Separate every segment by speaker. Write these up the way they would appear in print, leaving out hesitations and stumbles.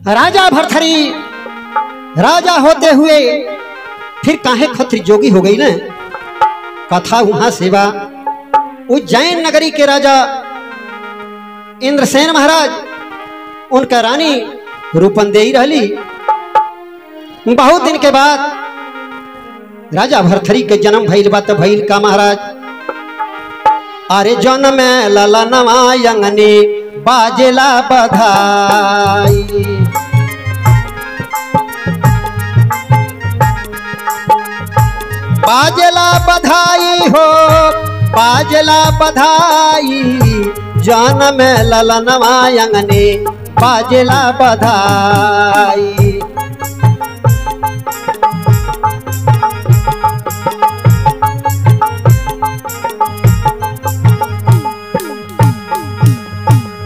Speaker 1: राजा भरथरी राजा होते हुए फिर काहे खत्री जोगी हो गई न। कथा वहां सेवा उज्जैन नगरी के राजा इंद्रसेन महाराज उनका रानी रूपंदेही रहली। बहुत दिन के बाद राजा भरथरी के जन्म भइल बा त भइल का महाराज। अरे जन्म लला नवायंगनी बाजेला बधाई। बाजेला बधाई हो बाजेला बधाई जन्म लला नवायंगनी बाजेला बधाई।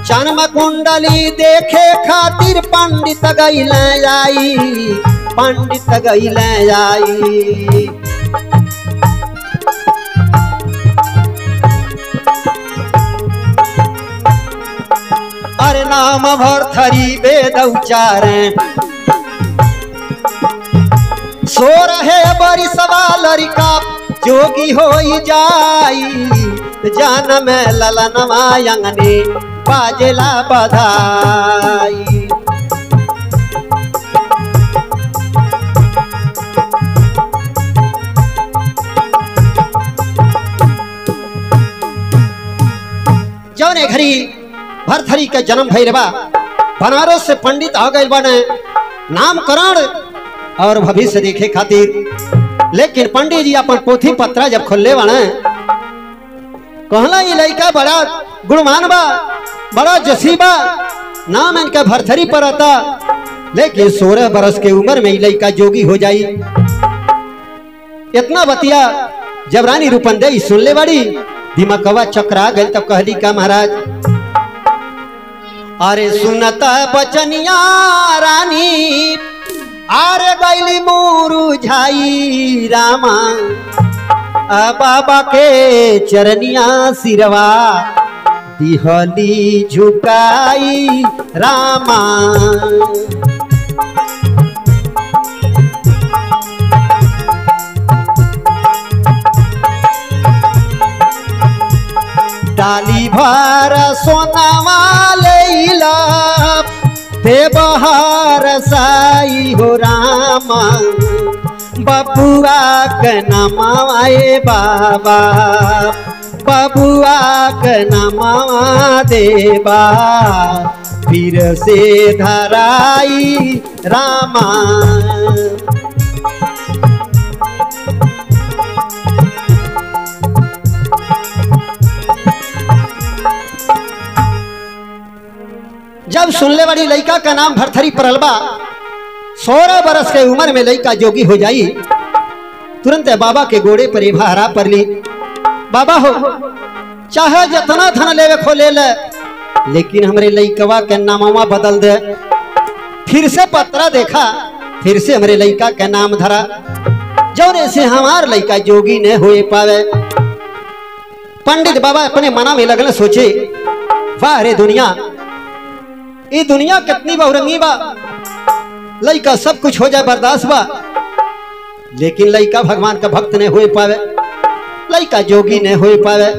Speaker 1: जन्म कुंडली देखे खातिर पंडित गईले आई पंडित गईले आई। अरे नाम भरथरी वेद उच्चारे सो रहे बड़ी सवाल लड़का जोगी हो जाई। जन्म लला नवायंगनी बाजेला बधाई। जौने घड़ी भरथरी के जन्म भइल बा बनारस से पंडित आ गए बने नामकरण और भविष्य देखे खातिर। लेकिन पंडित जी अपन पोथी पत्रा जब खोलले बने कहला ये लड़का बड़ा गुणवान बा बड़ा जसी बा नाम इनका भरथरी पड़ता। लेकिन 16 बरस के उम्र में लड़का जोगी हो जाई। इतना बतिया जब रानी रूपंदेही सुन ले बड़ी दिमागवा चकरा गई तब कहली का महाराज। अरे सुनता बचनिया रानी आरे गैली मुरुझाई रामा। बाबा के चरनिया सिरवा दिहली झुकाई रामा। डाली भर सोनावा लेला देवहार साई हो रामा। बबुआ के नमाए बाबा बबुआ के नमा देवा फिर से धराई रामा। जब सुनले वाली लड़का का नाम भरथरी पड़ल बा 16 बरस के उम्र में लड़का जोगी हो जाई। तुरंत बाबा के गोड़े पर हरा पर ली। बाबा हो चाहे जितना धन लेवे खो ले ले लेकिन हमरे लड़कवा के नामवा बदल दे। फिर से पत्रा देखा फिर से हमरे लड़का के नाम धरा जौने से हमार लड़का जोगी ने होए पावे। पंडित बाबा अपने मना में लगने सोचे वाह रे दुनिया ये दुनिया कितनी बहुरंगी बा। लड़का सब कुछ हो जाए बर्दाश्त बा लेकिन लड़का भगवान का भक्त ने होए पावे लड़का जोगी ने होए पावे।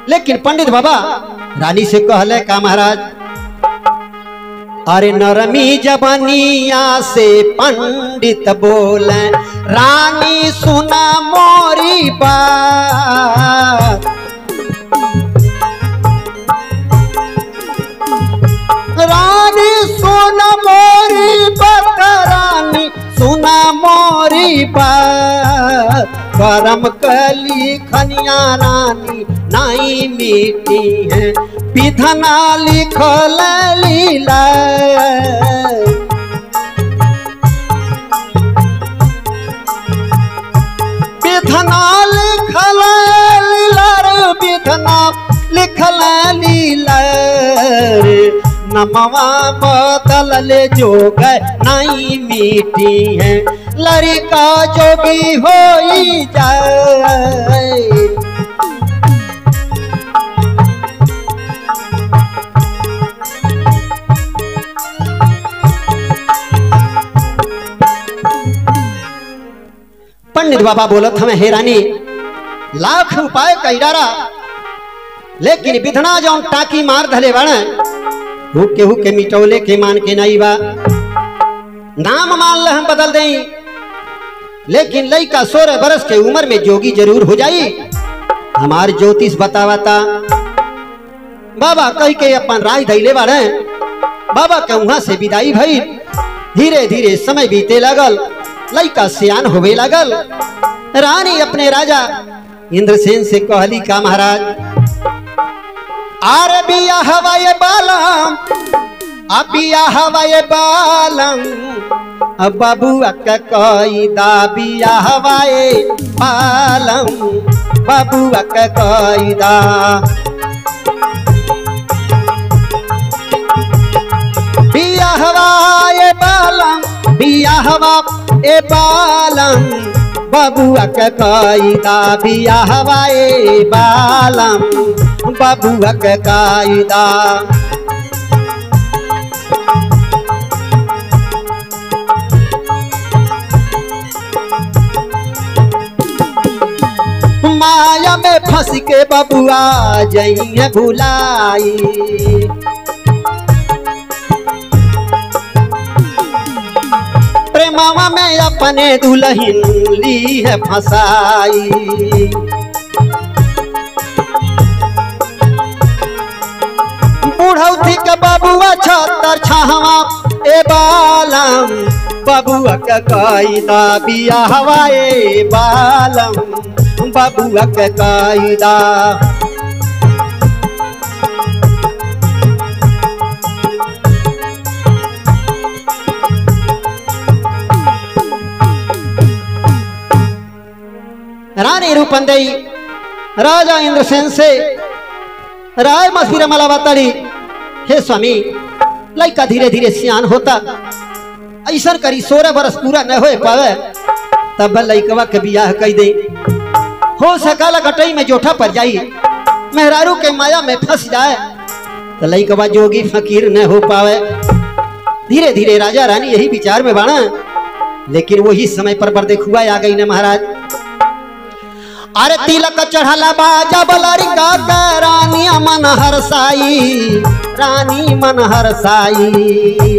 Speaker 1: लेकिन पंडित बाबा रानी से कहले का महाराज। अरे नरमी जबनिया से पंडित बोले रानी सुना मोरी बात। रानी सुना मोरी बात रानी सुना मोरी बात। करम कली खनिया रानी नाई मीठी है विधना लिखल लीला। विधना लिखल लीला विधना लिखल लीला। नमवा बदल ले जोग नाई मीठी है लड़का जोगी होई जाए। पंडित बाबा बोलत हमें हे रानी लाख उपाय कैडारा लेकिन विधना जौन टाकी मार धले बाड़े हु के मिटौले के मान के नहीं बा। नाम मान ल हम बदल दें लेकिन लड़का 16 बरस के उम्र में जोगी जरूर हो जाई। हमार ज्योतिष बतावाता बाबा कह के अपन राय धैले बाड़े। बाबा के वहां से विदाई भई। धीरे धीरे समय बीते लगल, लड़का सियान होवे लगल। रानी अपने राजा इंद्रसेन से कहली का महाराज आरे बिया हवाए बालम अबिया हवाए बालम अब बाबू अक्का कईदा बिया हवाए बालम बाबू अक्का कईदा। बिया हवाए बालम बिया हवा ए बालम बाबू अक्का कईदा बिया हवाए बालम बाबू अक्का कईदा। माया में फंस के बबुआ जइए भुलाई। प्रेमावा में अपने दुल्हन ली है फसाई। बुढ़ौती के बबुआ छतर छावा ए बालम बबुआ के कईदा बिया हवाए बालम बबुआ के कईदा। रानी रूपंदेई राजा इंद्रसेन से राय मस्फिर मलावताड़ी हे स्वामी लड़का धीरे धीरे सियान होता ऐसा करी 16 बरस पूरा न हो पावे तब लड़कवा के बियाह कई दे। हो सकाला कटई में जोठा पर जाई मेहरारू के माया में फंस जाए तो लड़कवा जोगी फकीर न हो पावे। धीरे धीरे राजा रानी यही विचार में बाणा लेकिन वही समय पर बरदेखुआ आ गई न महाराज। अरे तिलक चढ़ला बाजा बलरिका का रानी मन हरसाई रानी मन हरसाई।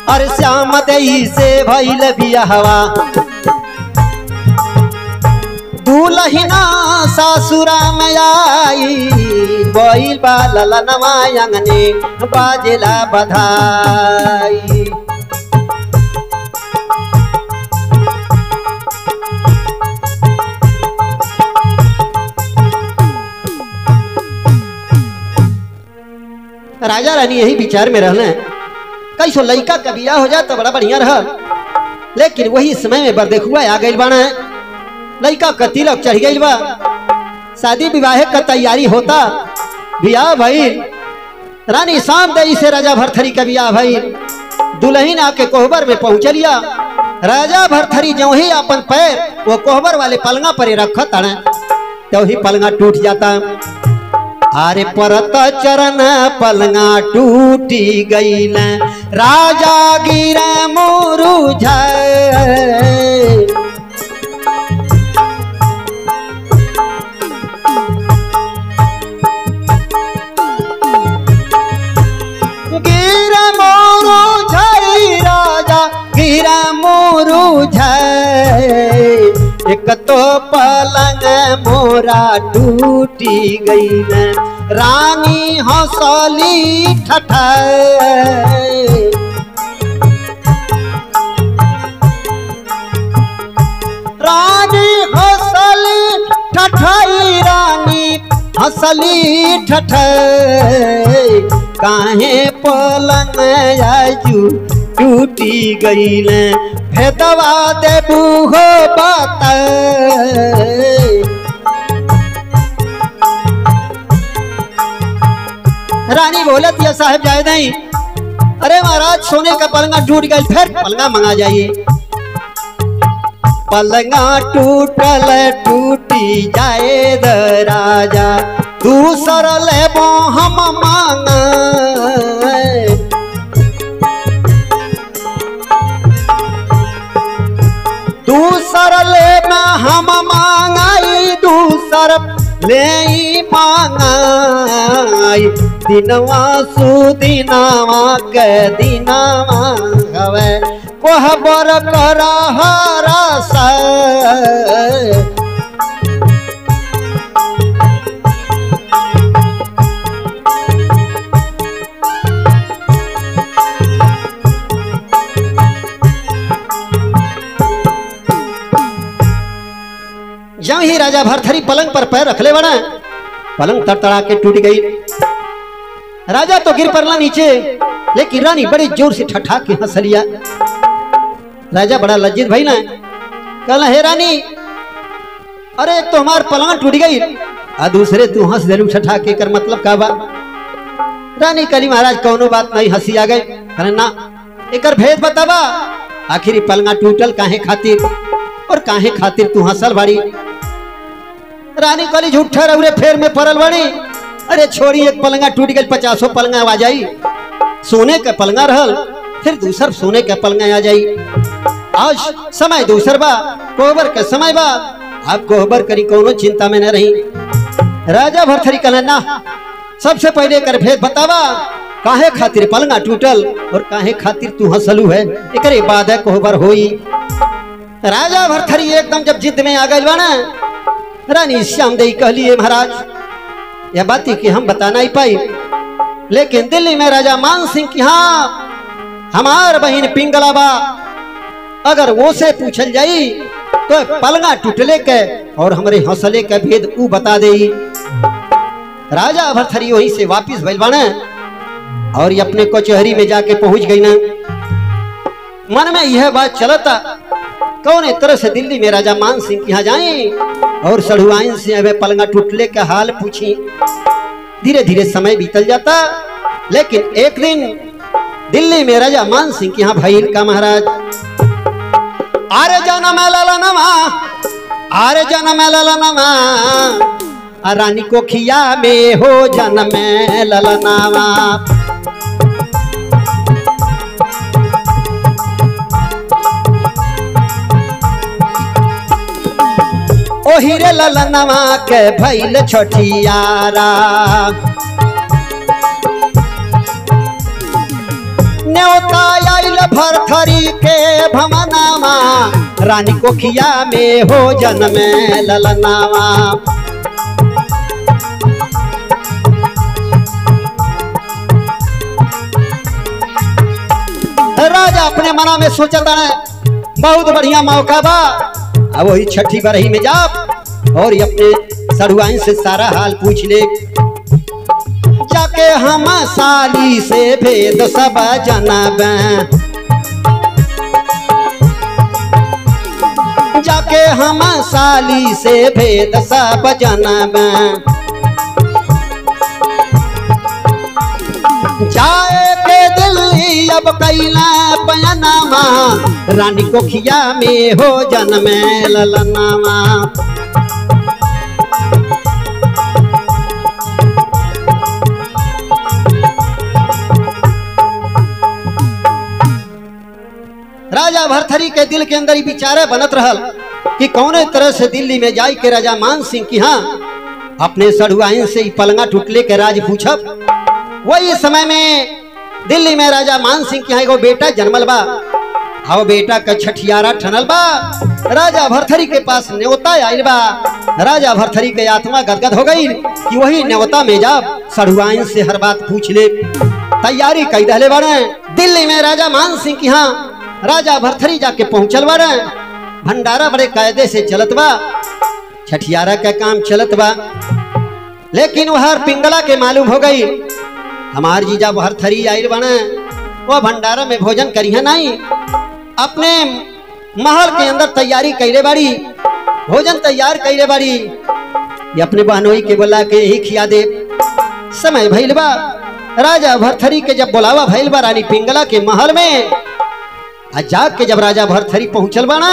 Speaker 1: अरे श्याम दई से भइल बियाहवा दुल्हना सासुरा में आई। बैल बाला नवायंगने बाजेला बधाई। राजा रानी यही विचार में रहना कैसो लड़का का बियाह हो जाए तो बड़ा बढ़िया रहा। लेकिन वही समय में बरदेखुआ आ गई बाना लड़का का तिलक चढ़ गई बा। शादी विवाह का तैयारी होता बियाह भइल। रानी शाम दई से राजा भरथरी का बियाह भइल। दुल्हन आके कोहबर में पहुंचलिया। राजा भरथरी जो ही अपन पैर वो कोहबर वाले पलंगा पर रखत अड़े तो ही पलंगा टूट जाता। आरे परत चरण पलंगा टूटी गईल राजा गिरा मुरुझाए। गिरा मुरुझाई राजा गिरा मुरुझाए। एक तो पलंग मोरा टूटी गईल रानी हंसली ठठाए। रानी हंसली ठठाई रानी हंसली ठठाए। काहे पलंग आजू टूटी गईल भेदवा देबू हो बताए। रानी बोलत ये साहब जाए नहीं। अरे महाराज सोने का पलंगा टूट गया फिर पलंगा मंगा जाइए। पलंगा टूटल टूटी जाए द राजा दूसर लेबो हम मांग। दूसर ले हम मांगाई दूसर ले मांगाई दिनवा सुदिनवा के दिनवा हवे कोहबर कर हरस जब ही राजा भरथरी पलंग पर पैर रखले बना पलंग तड़तड़ा के टूट गई। राजा तो गिर पड़ला नीचे, लेकिन रानी बड़ी जोर से ठठा के हंस लिया। राजा बड़ा लज्जित भई ना, कहला हे रानी, अरे तो हमार पलंग टूट गई आ दूसरे तू हंस देलू ठठा के, कर मतलब का बा? रानी कहली महाराज कौनो बात नहीं, हंसी आ गई। कहले ना एकर भेद बतावा, आखिर पलंगा टूटल काहे खातिर और काहे खातिर तू हंसल बाड़ी? रानी कहली झूठा रउरे फेर में पड़ल बाड़ी। अरे छोड़ी, एक पलंगा टूट गई 50 पलंगा आ जाई। सोने का पलंगा रहल, फिर दूसर सोने का पलंगा आ जाई। आज समय दूसर बा, कोहबर के समय बा, आप कोहबर करी कोनो चिंता में न रही। राजा भरथरी कहले ना, सबसे पहले कर भेद बतावा, काहे खातिर पलंगा टूटल और काहे खातिर तू हंसलू है, एकरे बाद है कोहबर होई। राजा भरथरी एकदम जब जिद में आ गई बाना, रानी श्यामदेवी कहलिए महाराज यह बात की हम बता नहीं पाई, लेकिन दिल्ली में राजा मान सिंह की हाँ हमार बहन पिंगला बा, अगर वो से पूछल जाई तो पलंगा टूटले के और हमारे हौसले के भेद ऊ बता दे। राजा भरथरी वहीं से वापिस भइल बाना और ये अपने कचहरी में जाके पहुंच गई ना। मन में यह बात चलता कौन तरह से दिल्ली में राजा मान सिंह के यहाँ जाए और सढ़ुआइन से अब पलंगा टूटले का हाल पूछी। धीरे धीरे समय बीतल जाता, लेकिन एक दिन दिल्ली में राजा मान सिंह के यहाँ भइल का महाराज, आरे जनम ललनमा, आरे जनम ललनमा, रानी को खिया में हो जनम ललनावा। ओ हीरे ललनवा के भइल छठियारा, न्योता आइल भरथरी के भमनावा, रानी कोखिया में हो जन्म ललनावा। राजा अपने मना में सोचता है बहुत बढ़िया मौका बा, अब वही छठी बरही में जा और अपने सड़ुआइन से सारा हाल पूछ ले। जाके हम साली से भेद सब जनब, जाके हम साली से भेद सब जनब, जाए के दिल्ली अब कैला पयनामा, रानी कोखिया में हो जन्म ललनामा। राजा भरथरी के दिल के अंदर ही विचार बनत रहल कि कौने तरह से दिल्ली में जाई के राजा मान सिंह की हाँ अपने सड़ुआइन से पलंगा टूटले के राज पूछब। वही समय में दिल्ली में राजा मान सिंह के यहाँ एगो बेटा जन्मल बा, आओ बेटा का छठियारा ठनल बा। राजा भरथरी के पास न्योता आइल बा। राजा भरथरी के आत्मा गदगद हो गई कि वही न्योता में जा सड़ुआइन से हर बात पूछ ले। तैयारी कई दहले बाड़े। दिल्ली में राजा मान सिंह के यहाँ राजा भरथरी जाके पहुंचल बाड़े। भंडारा बड़े कायदे से चलत बा, छठियारा का काम चलत बा, लेकिन वह पिंगला के मालूम हो गई हमार जीजा भरथरी आइल बने, वो भंडारा में भोजन करिए नहीं, अपने महल के अंदर तैयारी कैले बाड़ी, भोजन तैयार कैले बाड़ी, ये अपने बहनोई के बोला के यही खिया दे। समय भइल बा, राजा भरथरी के जब बुलावा भइल बा रानी पिंगला के महल में, जाग के जब राजा भरथरी पहुंचल बाना,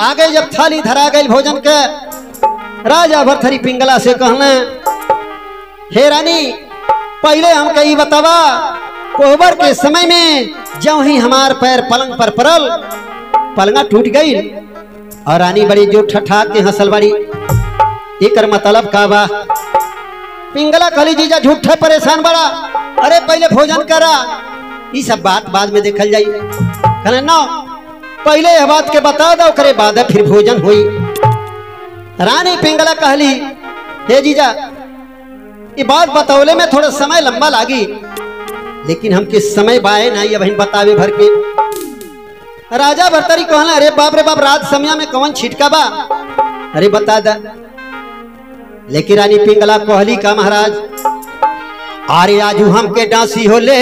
Speaker 1: आगे जब थाली धरा गई भोजन के, राजा भरथरी पिंगला से कहने हे रानी पहले हम कही बतावा, कोहबर के समय में जो ही हमार पैर पलंग पर पड़ल, पलंगा टूट गई, और रानी बड़ी जो ठठा के हंसल बड़ी एकर मतलब का बा। पिंगला कहली जीजा झूठे परेशान बड़ा, अरे पहले भोजन करा, ये सब बात बाद में देखल जाई। कहले ना, पहले यह बात के बता दो, करे बाद फिर भोजन हुई। रानी पिंगला कहली हे जीजा ये बात बतौले में थोड़ा समय लंबा लागी, लेकिन हमके समय बाए नहीं अब बतावे भर के। राजा भरतरी कहला अरे बाप रे बाप, रात समय में कौन छिटका बा, अरे बता दा। लेकिन रानी पिंगला कहली का महाराज, अरे आजू हमके डांसी हो ले,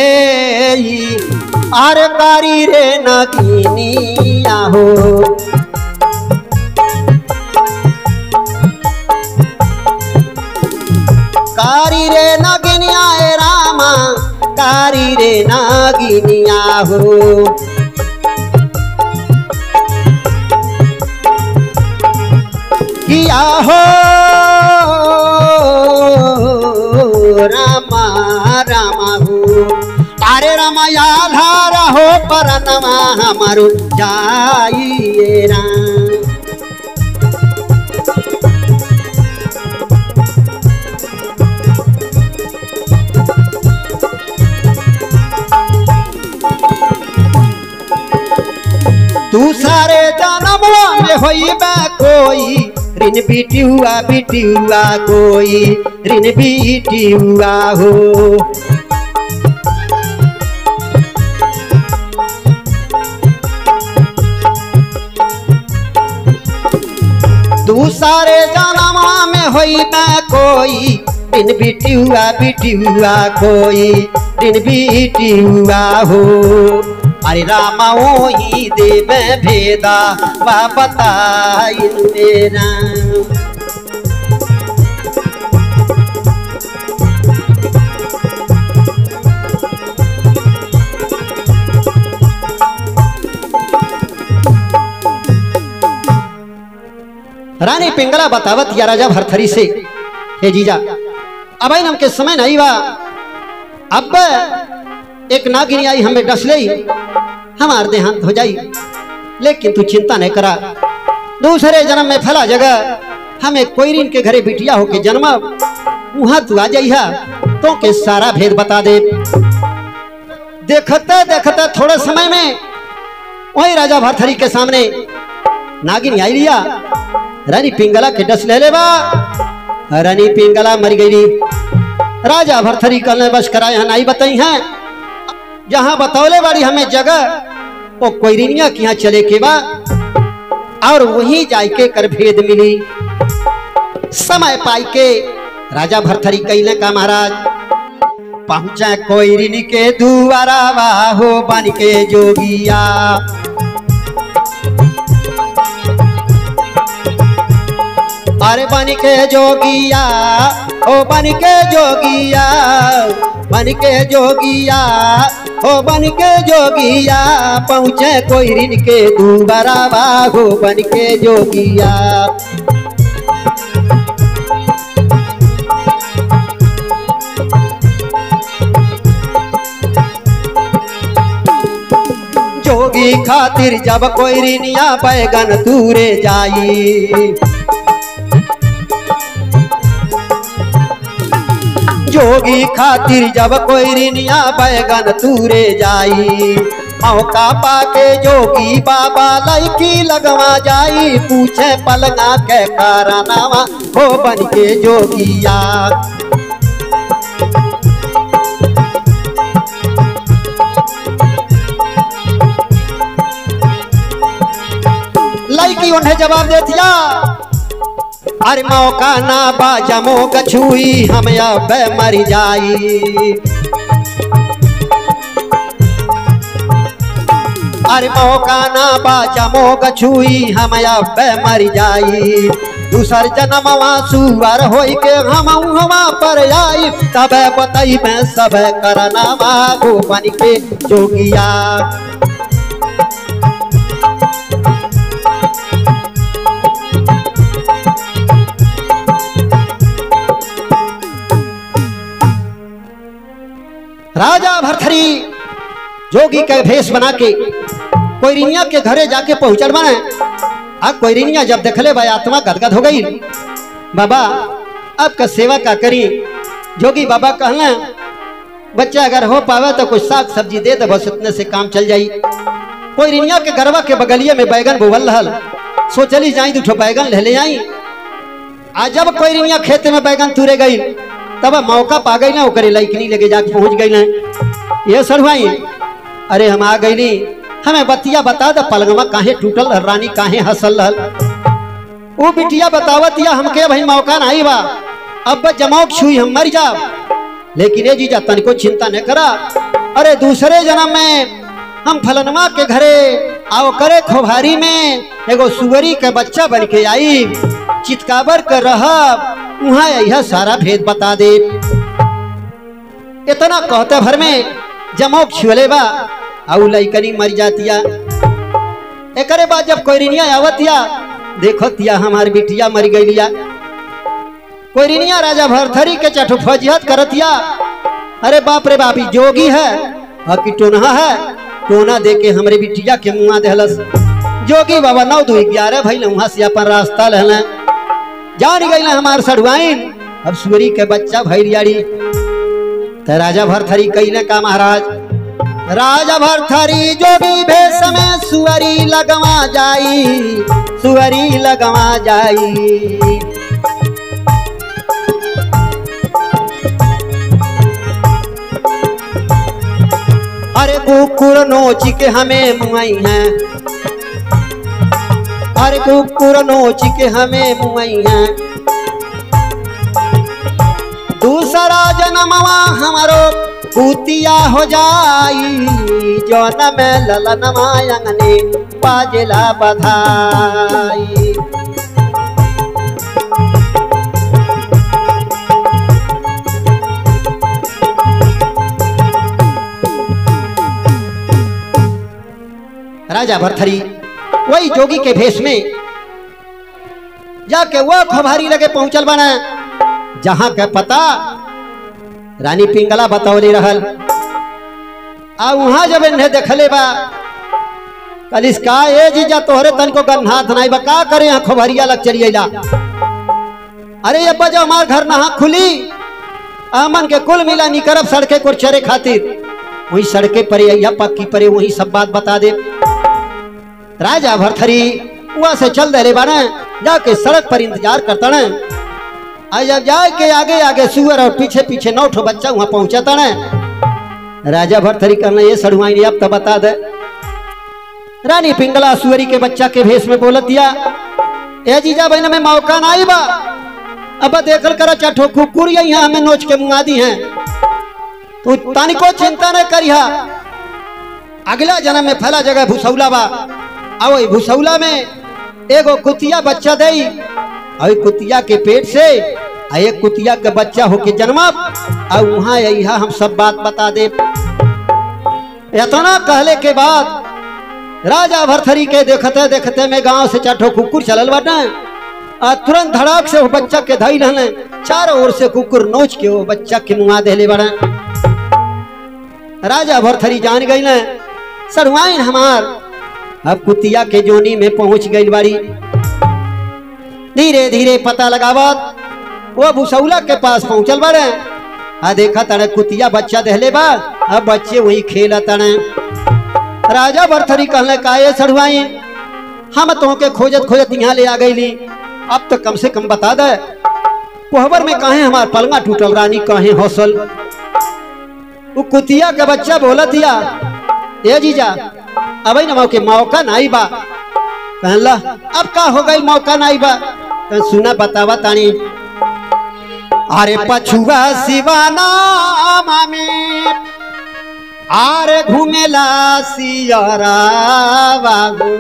Speaker 1: अरे कारी रे नगिनिया हो, कारी रे नगिनिया ए रामा, कारी रे नगिनिया हो। किया हो रामा रामा हो, अरे रामा याधार हो परनमा हमारो जाइए राम। तू सारे जन्मवा में होई बा कोई, ऋण बीटी हुआ कोई, ऋण बीटी हुआ हो। तू सारे जन्मवा में होई बा कोई, ऋण बीटी हुआ कोई, ऋण बीटी हुआ हो। अरे रामा वही देव भेदा वा बताई मेरा। रानी पिंगला बतावत या राजा भरथरी से, हे जीजा अब आई नम के समय नहीं बा, अब एक नागिनी आई हमें डस ले, हमार देहांत हो जाई, लेकिन तू चिंता नहीं करा, दूसरे जन्म में फला जगह हमें कोई ऋण के घरे बिटिया होके जन्म, वहां तू आ जाइहा तो के सारा भेद बता दे। देखते देखते थोड़े समय में वही राजा भरथरी के सामने नागिनी आई लिया, रानी पिंगला के डस ले बा। रानी पिंगला मर गई। राजा भरथरी कल बस कराए नहीं बताई हैं, जहां बतौले बाड़ी हमें जगह वो कोयरिनिया के यहाँ चले के बा, और वहीं जाके कर भेद मिली। समय पाई के राजा भरथरी कैले का महाराज, पहुंचे कोयरिनी के दुआरा हो बन के जोगिया। अरे बन के जोगिया, ओ बन के जोगिया, बन के जोगिया, ओ बन के जोगिया, पहुँचे कोयरिन के दुआरा हो बन के जोगिया। जोगी खातिर जब कोयरिनिया बैगन दूरे जाई, जोगी खातिर जब कोयरिनिया बैगन तूरे जाई, मौका पाके जोगी बाबा लड़की लगवा जाई, पूछे पलंगा के कारनामा हो बन के जोगिया। लड़की उन्हें जवाब दे दिया, अरे मौका ना बाजमो गछुई हम अब मर जाई। अरे मौका ना बाजमो गछुई हम अब मर जाई। दूसर जन्मवा सुअर होई के हम हवा पर आई, तब बताई मैं सब करनामा हो बन के जोगिया। राजा भरथरी जोगी का भेष बना के कोयरिनिया के घरे जाके पहुंचल बने। अब कोयरिनिया जब देखले भाई आत्मा गदगद हो गई। बाबा अब का सेवा का करी। जोगी बाबा कहना बच्चा अगर हो पावे तो कुछ साग सब्जी दे दे, बस इतने से काम चल जाई। कोयरिनिया के गरबा के बगलिया में बैगन बोवल रहल, सोचली जाई दूठो बैगन ले आई। आज जब कोयरिनिया खेत में बैगन तुरे गई तब मौका पा गई ना, ओकरे लइकनी लेके जाके पहुंच गई ना। ये सड़वाई अरे हम आ गईली, हमें बतिया बता दे पलंगवा काहे टूटल रहल, रानी काहे हंसल रहल। वो बिटिया बतावतिया हमके भाई मौका नहीं बा, अब जमौक छुई हम मर जाब। लेकिन ये जीजा तनिको चिंता न करा, अरे दूसरे जन्म में हम फलनमा के घरे आओ करे खोभारी में एगो सुअरी के बच्चा बन के आई, चितकाबर कर रहा वहां यह सारा भेद बता दे। इतना कहते भर में जमौक छुले बा आउ लइकनी मर जातिया। एकरे बाद जब कोयरिनिया आवतिया देखतिया हमार बिटिया मर गईलिया। कोयरिनिया राजा भरथरी के चटु फजियत करतिया, अरे बाप रे बाप जोगी है और कि टोनहा है, टोना दे के हमरे बिटिया के मुआ देहलस। जोगी बाबा 9-2-11 भइल वहां से अपन रास्ता लहला, जान गई हमार सड़वाइन। अब सुअरी के बच्चा भैरियाड़ी तो राजा भरथरी कईले का महाराज, राजा भरथरी जोगी भेष में सुअरी लगवा जाई, सुअरी लगवा जाई। अरे कुकुर नोच के हमें मुआई है, अरे कुकुर नोच के हमें मुआई है। दूसरा जन्मवा हमारो कुतिया हो जाई, जौन में ललनवा अंगने बाजला बधाई। राजा भरथरी वही जोगी के भेष में जाके वो खोभारी लगे पहुंचल बना, जहां के पता रानी पिंगला बतौली रहल। आ वहां जब इन्हें देखले बा कलिस का ए जीजा तोहरे तन को गन्हात नहीं बा, का करे यहाँ खोभरिया लग चलिएला। अरे अब जब हमार घर नहा खुली आमन के कुल मिला नहीं करब सड़के को चरे खातिर, वही सड़के परे या पक्की परे वही सब बात बता दे। राजा भरथरी वहां से चल दे रे बाने, जाके सड़क पर इंतजार करता न। आज जब जाके आगे आगे सुअर और पीछे पीछे 9 ठो बच्चा वहां पहुंचाता न। राजा भरथरी करना ये सड़ुआई अब तो बता दे। रानी पिंगला सुअरी के बच्चा के भेष में बोलत दिया, ए जीजा बहन में मौका नहीं बा, अब देखल करा चाठो कुकुर यहाँ हमें नोच के मुंगा दी हैं, तू तानिको चिंता न करिहा। अगला जन्म में फला जगह भूसौला बा, आओ भूसौला में एगो कुतिया बच्चा दई, और कुतिया के पेट से एक कुतिया के बच्चा होके जन्मब, और वहां यहाँ हम सब बात बता दे। इतना कहले के बाद राजा भरथरी के देखते देखते में गांव से चाठो कुकुर चलल बाटे, और तुरंत धड़ाक से वो बच्चा के धई रहने, चारों ओर से कुकुर नोच के वो बच्चा के मुआ देले बड़े। राजा भरथरी जान गई न सड़वाइन हमार अब कुतिया के जोनी में पहुंच गई बाड़ी। धीरे धीरे पता लगावत वो भूसौला के पास पहुंचल बाड़े, आ देखा तड़े कुतिया बच्चा दहले बा, अब बच्चे वही खेला तड़े। राजा भरथरी कहले का ये सड़वाइन हम तो के खोजत खोजत यहाँ ले आ गईली, अब तो कम से कम बता दे कोहबर में काहे हमार पलंगा टूटल, रानी काहे हौसल। वो कुतिया का बच्चा बोला दिया, ए जीजा अब न के मौका नहीं बा। कहला अब का हो गई मौका नहीं बा, सुना बतावा तानी। अरे पछुआ सिवाना में आरे घूमेला सियारा बाबू,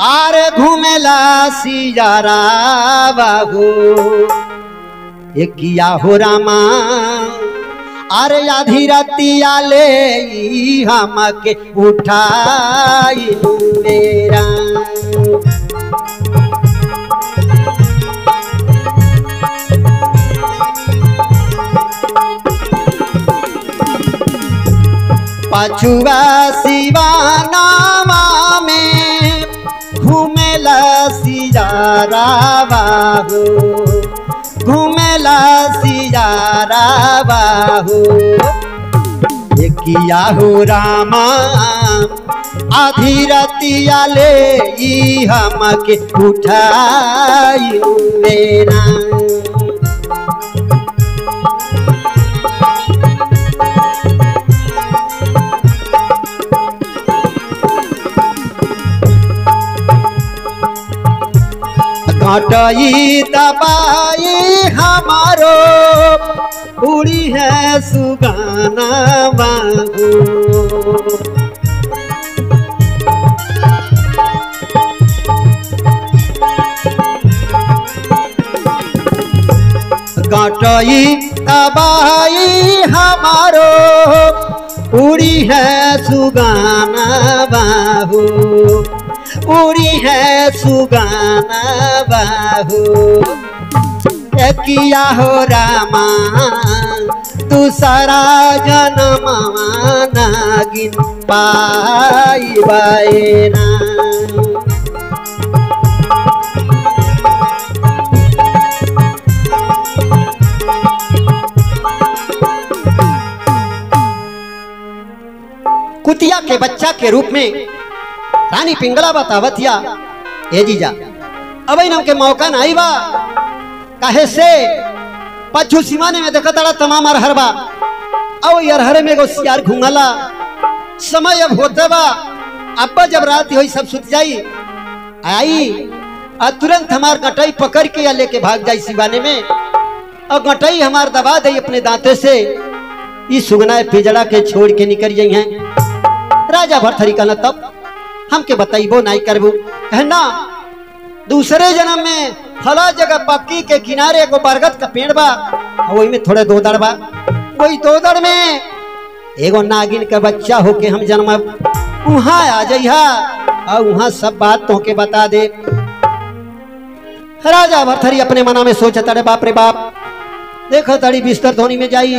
Speaker 1: आरे घूमेला सियारा बाबू, एक किया हो रामा अरे आधी रतिया ले हम के उठाई मेरा। पछुआ सिवाना में घूमेला बाहू घूमेला सियारा बाहू किया हो रामा आधी रतिया ले ई हमके उठाई मेरा घटई दबाई हमारो उड़ी है सुगाना बाबू घटई दबाई हमारो उड़ी है सुगाना बाबू उड़ी है सुगाना बाहू किया हो रामा दूसरा जन्म नागिन पाई बायना कुतिया के बच्चा के रूप में रानी पिंगला बतावतिया ए जीजा अब नम के मौका नहीं बा काहे से पछू सीमाने में देखा तड़ा तमाम अरहरबा और अरहरे में एगो सियार घूंगला समय अब होते बा अब्बा जब रात हुई सब सुत जाई आई और तुरंत हमार गटई पकड़ के या लेके भाग जाई सिवाने में और गटई हमार दबा दे अपने दांते से इस सुगना पिजड़ा के छोड़ के निकल जाई हैं राजा भरथरी का न तब हमके बताइबो नहीं करबू कहना दूसरे जन्म में फला जगह पक्की के किनारे एगो बरगद का पेड़ बा वही में थोड़े दोदड़ बा वही दोदड़ में एगो नागिन का बच्चा होके हम जन्म वहां आ जाइहा और वहां सब बात तो के बता दे। राजा भरथरी अपने मना में सोचा तड़े बाप रे बाप देखो तड़ी बिस्तर धोनी में जाई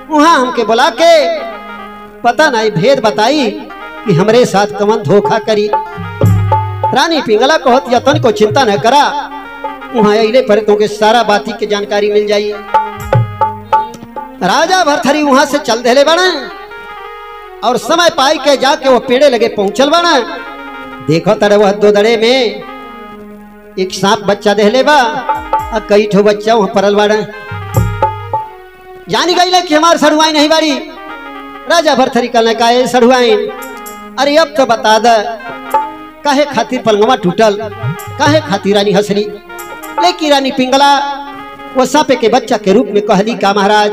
Speaker 1: वहां हमके बुला के पता नहीं भेद बताई कि हमरे साथ कमन धोखा करी। रानी पिंगला कहत यतन को चिंता न करा वहां अइले पर तो के सारा बाती के जानकारी मिल जाई। राजा भरथरी वहां से चल देले बना और समय पाई के जाके वो पेड़े लगे पहुंचल बना देखो तड़े वह दो दड़े में एक सांप बच्चा देहले बा और कई ठो बच्चा वहां परल बाड़ा जानी गई कि हमार सड़ुआई नहीं बाड़ी। राजा भरथरी कहने का सड़ुआई अरे अब तो बता द काहे खातिर पलंगवा टूटल काहे खातिर रानी हंसरी। लेकिन रानी पिंगला वो सांपे के बच्चा के रूप में कहली का महाराज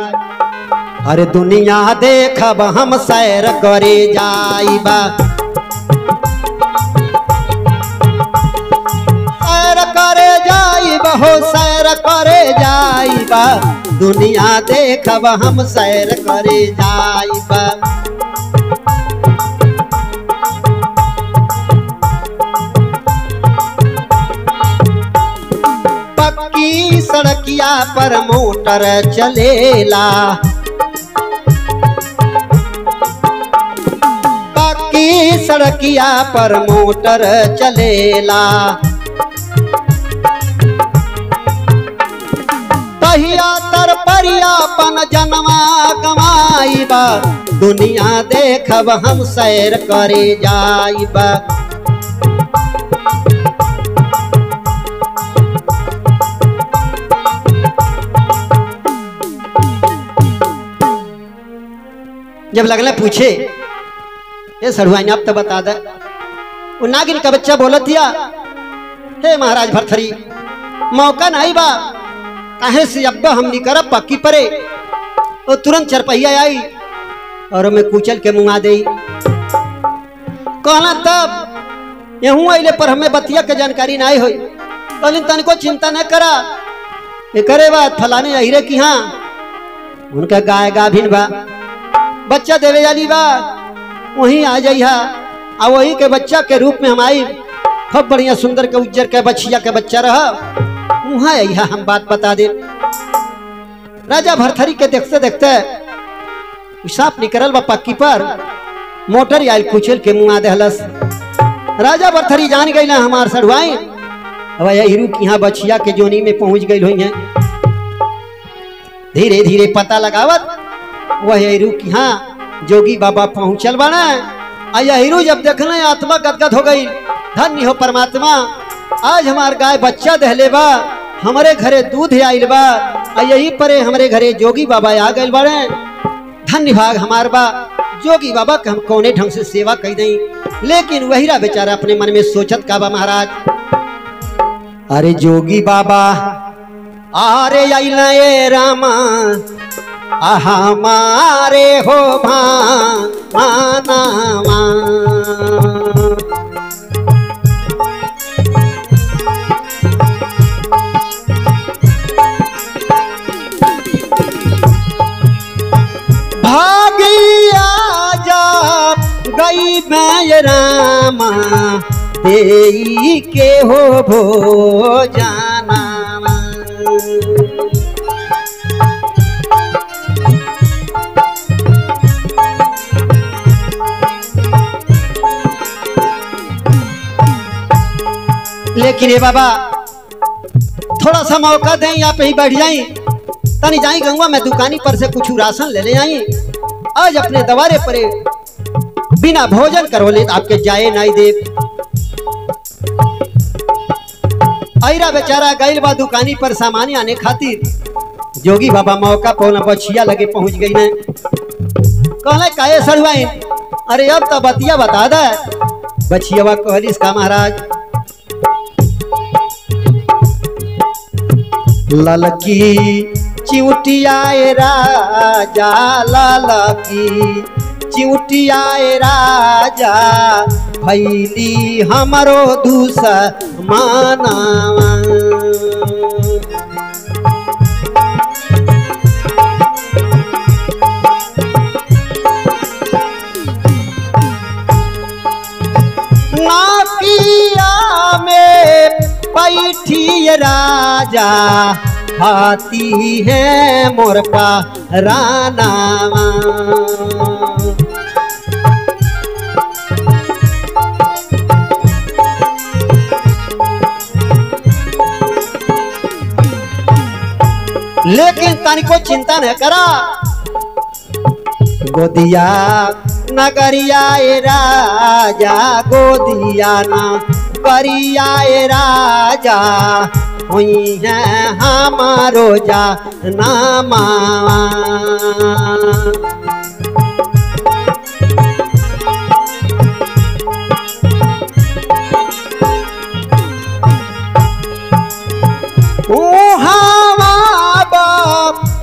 Speaker 1: अरे दुनिया देखब हम सैर करे जाइबा सैर करे जाइबा हो सैर करे जाइबा दुनिया देखब हम सैर करे जाइबा। पक्की सड़किया पर मोटर चलेला पक्की सड़किया पर मोटर चलेला पहिया तर परियापन जन्मा गवाइबा दुनिया देखब हम सैर करे जाइबा। जब लगला पूछे ये सड़ुआई आप तो बता दे वो नागिन का बच्चा बोलत दिया हे महाराज भरथरी मौका नहीं बा काहे से अब्बा हम नहीं करब पक्की परे वो तुरंत चरपहिया आई और मैं कुचल के मुंगा दे कहला तब यहूं अइले पर हमें बतिया के जानकारी नहीं हुई कहलिन तनिको चिंता न करा ये करे बात फलाने अहिरे की हाँ उनका गाय गाभिन बा बच्चा देवे जाली बा वहीं आ जाइहा आ वही के बच्चा के रूप में हम आई खूब बढ़िया सुंदर के उज्जर के बछिया के बच्चा रहा वहां आइहा हम बात बता दे। राजा भरथरी के देखते देखते सांप निकलल बा पक्की पर मोटर आयल कुचल के मुंह दे हलस। राजा भरथरी जान गई ना हमार सड़ुआई वह हीरू की यहाँ बछिया के जोनी में पहुंच गई हुई है। धीरे धीरे पता लगावत वह हीरू की यहाँ जोगी बाबा पहुंचल बना। हीरू जब देखने आत्मा गदगद हो गई। धन्य हो परमात्मा, आज हमार गाय बच्चा दहले बा, हमारे घरे दूध आइल बा, यही परे हमारे घरे जोगी बाबा आ गए बड़े। धन्य भाग हमार बा, जोगी बाबा के हम कौने ढंग से सेवा कही नहीं। लेकिन वहीरा बेचारा अपने मन में सोचत का बा महाराज, अरे जोगी बाबा आरे आइला ए रामा हमारे हो भानावा। भागिया जा गई मैं रामा देई के हो भो जाना। लेकिन ये बाबा थोड़ा सा मौका दें, आप ही बैठ जाई, तनी जाई गंगा में दुकानी पर से कुछ राशन ले आई। आज अपने दवारे परे बिना भोजन करो ले आपके जाए नहीं दे। ऐरा बेचारा गैल बा दुकानी पर सामान आने खातिर। जोगी बाबा मौका पौना बछिया लगे पहुंच गई ने। कहले काहे सड़वाई, अरे अब तो बतिया बता दे। बछियावा कहलिस का महाराज, ललकी चिउटिया राजा, ललकी चिउटिया राजा, भैली हमरो दुश्मना। नाकिया में बैठी राजा, हाथी है मोर पराना। लेकिन तनिको चिंता न करा, गोदिया नगरिया राजा, गोदिया नगरिया राजा, हुई है हमारो जानमा।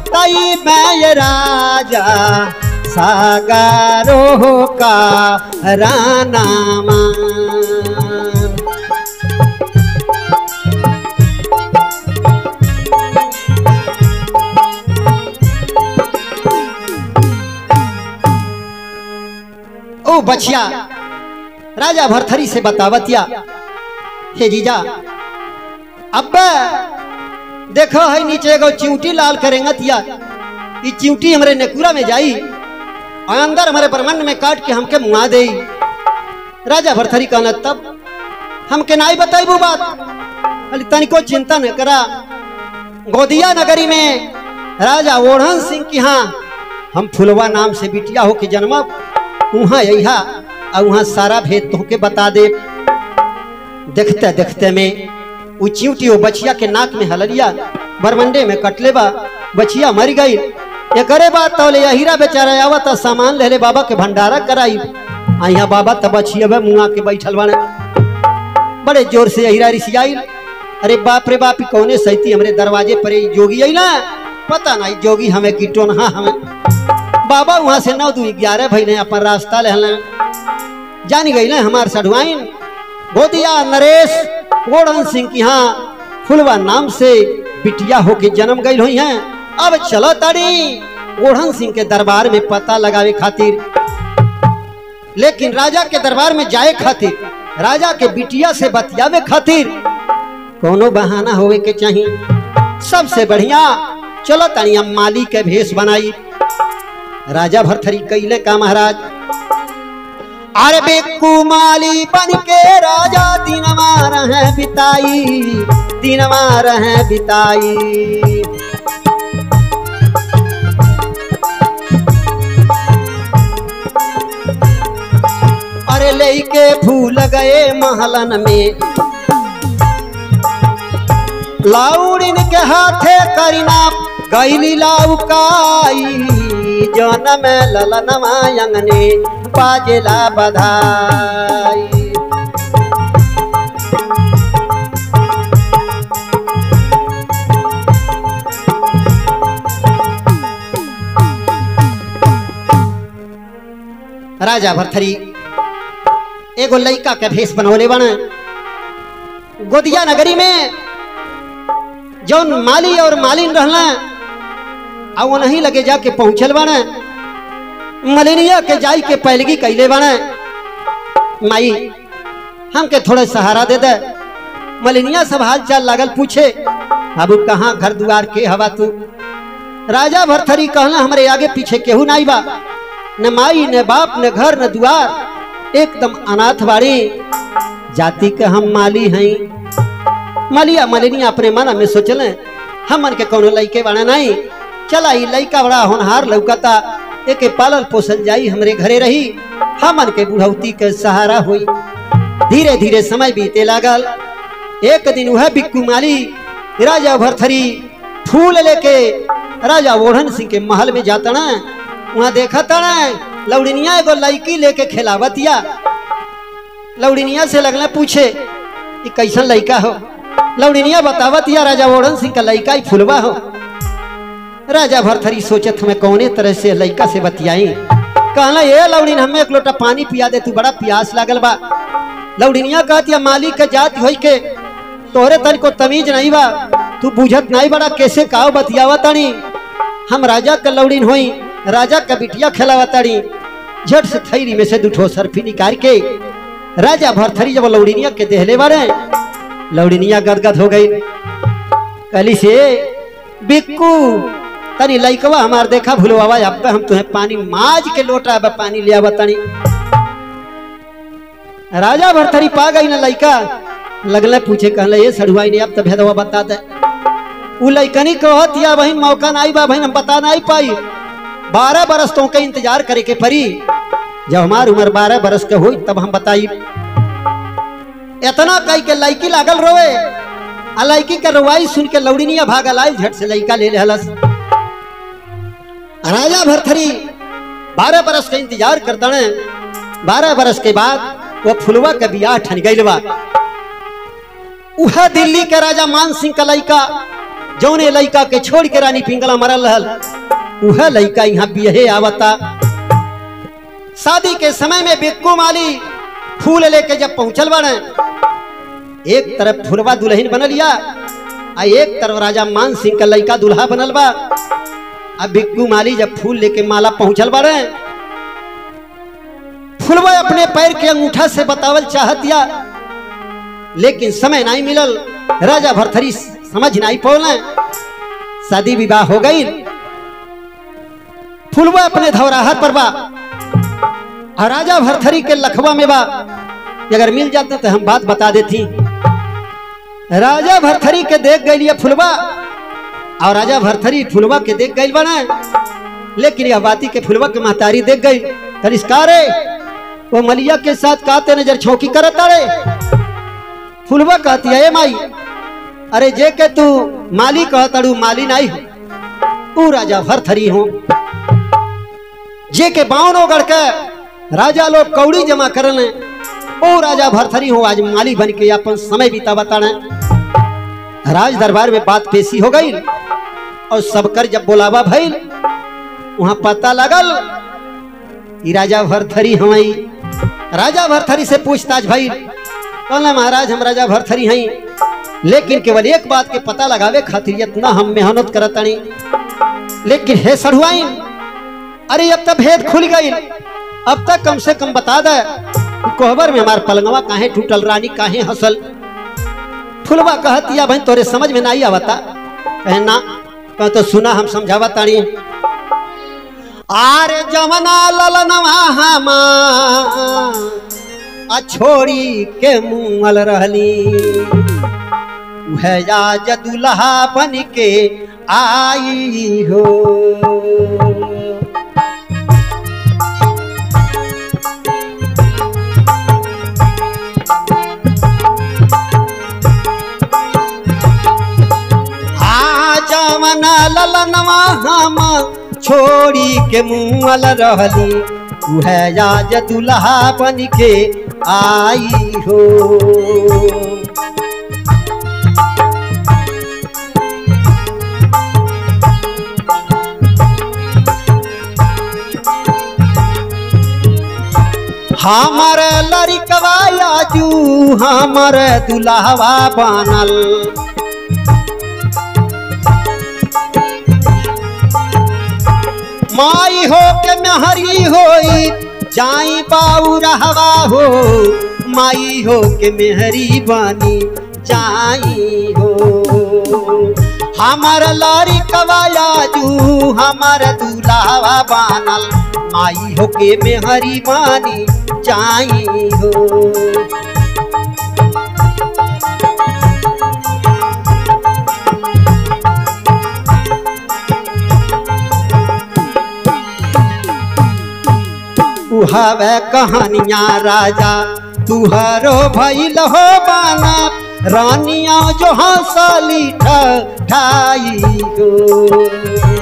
Speaker 1: तई मैं राजा सागरों का रानामा। ओ बछिया राजा भरथरी से बतावतिया, हे जीजा अब देखो है नीचे एगो चिंटी लाल करेंगतिया, ये चिंटी हमारे नेकुरा में जाई और अंदर हमारे ब्रह्मांड में काट के हमके मुआ दे। राजा भरथरी कहना तब हमके नाई बताई वो बात, अली तनिको चिंता न करा। गोदिया नगरी में राजा ओढ़न सिंह की यहाँ हम फुलवा नाम से बिटिया हो के जन्म, वहाँ यहा और वहाँ सारा भेद तो के बता दे। देखते देखते में वो चिंटी वो बछिया के नाक में हलरिया बरमंडे में कटले बा, बछिया मर गई। एक बात तो ले हीरा बेचारा आवा तो सामान ले ले बाबा के भंडारा कराई। यहाँ बाबा तो बछिया मुआ के बैठल बने, बड़े जोर से हीरा रिसियाई। अरे बाप रे बाप, कौने सैती हमरे दरवाजे पर जोगी आई ना, पता नहीं जोगी हमें कीटो ना हमें। बाबा वहां से 9 2 11 भैले अपन रास्ता ले जानी गई ना हमार सढ़वाइन। गोदिया नरेश ओढ़न सिंह की यहाँ फुलवा नाम से बिटिया होके जन्म गई हुई हैं। अब चलो ताड़ी ओढ़न सिंह के दरबार में पता लगावे खातिर। लेकिन राजा के दरबार में जाए खातिर, राजा के बिटिया से बतियावे खातिर कोनो बहाना होवे के चाहिए। सबसे बढ़िया चलो ताड़ी माली के भेष बनाई। राजा भरथरी कैले का महाराज, अरे बिक्कू माली बन के राजा दिन मार है बिताई, दिन मार है बिताई। अरे लेके फूल गए महलन में, लाउड़िन के हाथे करीना गैली लाउकाई, जनम ललनवा अंगने बाजेला बधाई। राजा भरथरी एगो लइका के भेष बनौले बन गोदिया नगरी में जौन माली और मालिन रहना आ वो नहीं लगे जाके पहुंचल बन मलिनिया के जाई के पैलगी कैले बन माई हमके थोड़ा सहारा दे दे। मलिनिया सब हाल चाल लागल पूछे अब कहाँ घर दुआर के हवा तू। राजा भरथरी कहना हमारे आगे पीछे केहू नहीं बा, न माई न बाप न घर न दुआर, एकदम अनाथ बाड़ी। जाति के हम माली हैं। मालिया मलिनिया अपने मन में सोचले हमन के कोनो लइके बना नहीं, चला ही लइका बड़ा होनहार लौकता, एके पालल पोसल जाई हमरे घरे रही, हमन के बुढ़ौती के सहारा हुई। धीरे धीरे समय बीते लागल। एक दिन वह बिक्कू माली राजा भरथरी फूल लेके राजा ओढ़न सिंह के महल में जाता ना, वहां देखा था लौड़िनिया एगो लड़की लेके खिलावतिया। लौड़िनिया से लगना पूछे कि कैसन लड़का हो। लौड़िनिया बतावतिया राजा ओढ़न सिंह का लड़का ही फुलवा हो। राजा भरथरी सोचत हमें कौने तरह से लड़का से बतियाई। कहला ये लौड़िन हमें एक लोटा पानी पिया दे, तू बड़ा प्यास लागल बा। लौड़िनिया कहती मालिक के जात होई के तोहरे तन को तमीज नहीं बा, तू बुझत नहीं बड़ा कैसे काव बतियावा तानी। हम राजा का लौड़िन होई, राजा का बिटिया खिलावताड़ी। झट से थैली में से दूठो सरफी निकाल के राजा भरथरी जब लौड़िनिया के देहले बारे, लौड़िनिया गदगद हो गई। कली से बिक्कू तनी लइकवा हमार देखा भूलवा, अब हम तुम्हें पानी माज के लोटा अब पानी लिया बतानी। राजा भरथरी पा गई ना लइका, लगले पूछे कहले ये सड़ुआई ने अब तो भेदवा बता दे। उ लइकनी कहत या बहन मौका नहीं बा बहन, हम बता नहीं पाई। 12 बरस तो के इंतजार करे के परी, जब हमार उम्र 12 बरस के हुई तब हम बताई। इतना कई के लड़की लागल रोवे, आ लड़की के रोवाई सुन के लौड़िनिया भागल आई, झट से लड़का ले लेहलस। राजा भरथरी 12 बरस के इंतजार करता ने। 12 बरस के बाद वो फुलवा के बियाह ठन गइल बा। उहा दिल्ली के राजा मान सिंह का लड़का जौने लड़का के छोड़ के रानी पिंगला मरल रहल, वह लड़का यहाँ बिहे आवता। शादी के समय में बिक्कू माली फूल लेके जब पहुंचल बने, एक तरफ फुलवा दुल्हन बनल या, आ एक तरफ राजा मान सिंह का लड़का दुल्हा बनल बा। अब बिक्कू माली जब फूल लेके माला पहुंचल बने, फुलवा अपने पैर के अंगूठा से बतावल चाहतिया, लेकिन समय नहीं मिलल। राजा भरथरी समझ नहीं पौले। शादी विवाह हो गई। फुलवा अपने धौराहर पर बा और राजा भरथरी के लखवा में बा। अगर मिल जाते तो हम बात बता देती। राजा भरथरी के देख गई फुलवा, और राजा भरथरी फुलवा के देख गई बना, लेकिन यह बाती के फुलवा के महतारी देख गई। करिश्कार वो मलिया के साथ काते नजर छौकी करता रे। फुलवा कहती है माई, अरे जे के तू माली कहतड़ू माली नहीं हो, राजा भरथरी हो। जे के बावन ओगड़ के राजा लोग कौड़ी जमा करने, ओ राजा भरथरी हो। आज माली बन के अपन समय बीता बताने। राज दरबार में बात पेशी हो गई और सबकर जब बोलावा भइल, वहां पता लगल कि राजा भरथरी हमारी। राजा भरथरी से पूछताछ भइल। कहला महाराज हम राजा भरथरी हैं, लेकिन केवल एक बात के पता लगावे खातिर इतना हम मेहनत करतानी, लेकिन हे सढ़ुआइन, अरे अब तक भेद खुल गई, अब तक कम से कम बता दे कोहबर में हमार पलंगवा काहे टूटल, रानी काहे हसल। फुलवा कहतिया भाई तोरे समझ में नहीं आवता। कहे ना, कह तो सुना हम समझावा तानी। आरे जमना ललनवा हमा छोड़ी के मुंगल रहली वह आज दुल्हा बन के आई हो। जमना ललनवा हम छोड़ी के मुंगल रहली वह आज दुल्हा बन के आई हो। हमर लड़कवा आजू हमर दुल्हवा बनल माई हो के मेहरी होई जाई बाऊ रहवा हो माई हो के मेहरी बानी जाई हो। हमर लड़कवा आजू हमर दुल्हवा बनल माई हो के मेहरी बानी जाई हो। हवे कहानियां राजा तुहरो भइल हो बाना रानिया जो हंसली ठाई हो।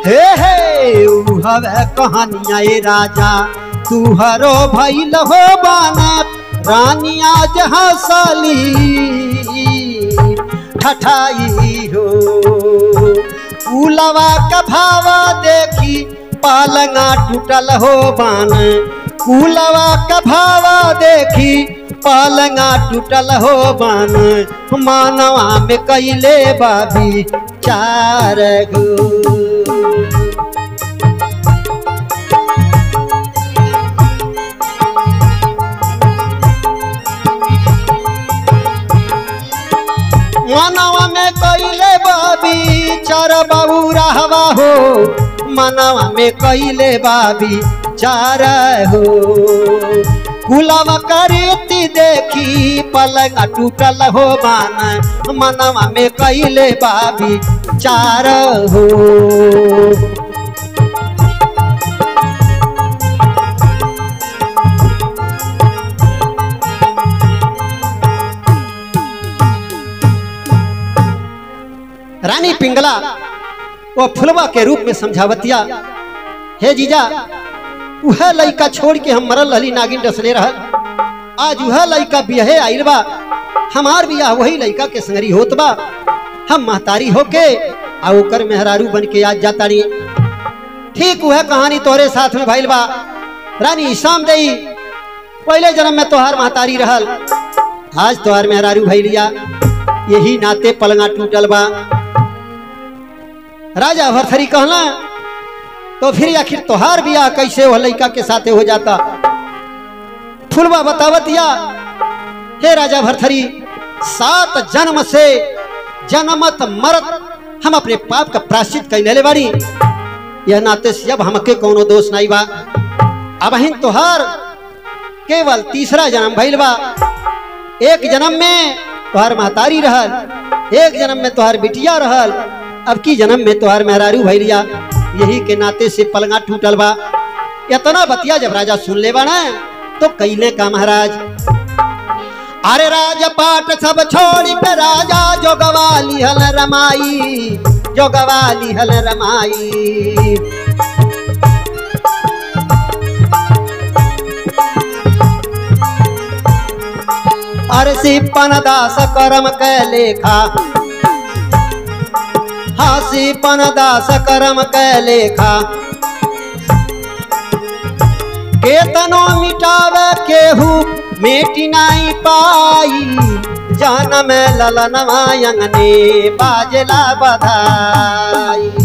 Speaker 1: हे हे हवे कहानियां राजा तुहरो भइल हो बाना रानिया जहाँ साली ठठाई हो। कुलवा का भावा देखी पालंगा टूटल हो बान कुलवा का भावा देखी पालंगा टूटल हो बान मानवा में कैले बाबी चार गो। मनवा में कैले बाबी चार बाबू रहवा हो मनवा में कैले बाबी चार हो। कुलवा करीती देखी पलंग टूटल हो बान मनवा में कैले बाबी चार हो। रानी पिंगला वो फुलवा के रूप में समझावतिया हे जीजा वह लड़का छोड़ के हम मरल रहली नागिन डसले रहल आज वह लड़का बियाहे आइल बा हमार बियाह वही लड़का के संगरी होत बा हम महतारी होके आ ओकर मेहरारू बन के आज जाताड़ी। ठीक वह कहानी तोहरे साथ में भइल बा रानी शाम दई पहले जन्म में तोहार महतारी रहल आज तोहार मेहरारू भइलिया यही नाते पलंगा टूटल बा। राजा भरथरी कहला तो फिर आखिर तोहार बियाह कैसे हो लड़का के साथे हो जाता। फुलवा बतावतिया हे राजा भरथरी 7 जन्म से जन्मत मरत हम अपने पाप का प्रायश्चित कैले बाड़ी यह नाते से अब हमके कोनो दोष नहीं बा। अब हिन तोहार केवल तीसरा जन्म भइल बा। एक जन्म में तोहार महतारी रहल एक जन्म में तोहार बिटिया रहल अब की जन्म में तोहार मेहरारू भइलिया यही के नाते से पलंगा टूटल बा। इतना बतिया जब राजा सुन ले बा ना तो कैले का महाराज अरे राज पाट सब छोड़ के राजा जोगवाली हल रमाई जोगवाली हल रमाई। अरे सिपन दास करम के लेखा हासीपन दास करम के लेखा केतनो मिटावे केहू मेटी नहीं पाई जन्म ललनवा अंगने बाजला बधाई।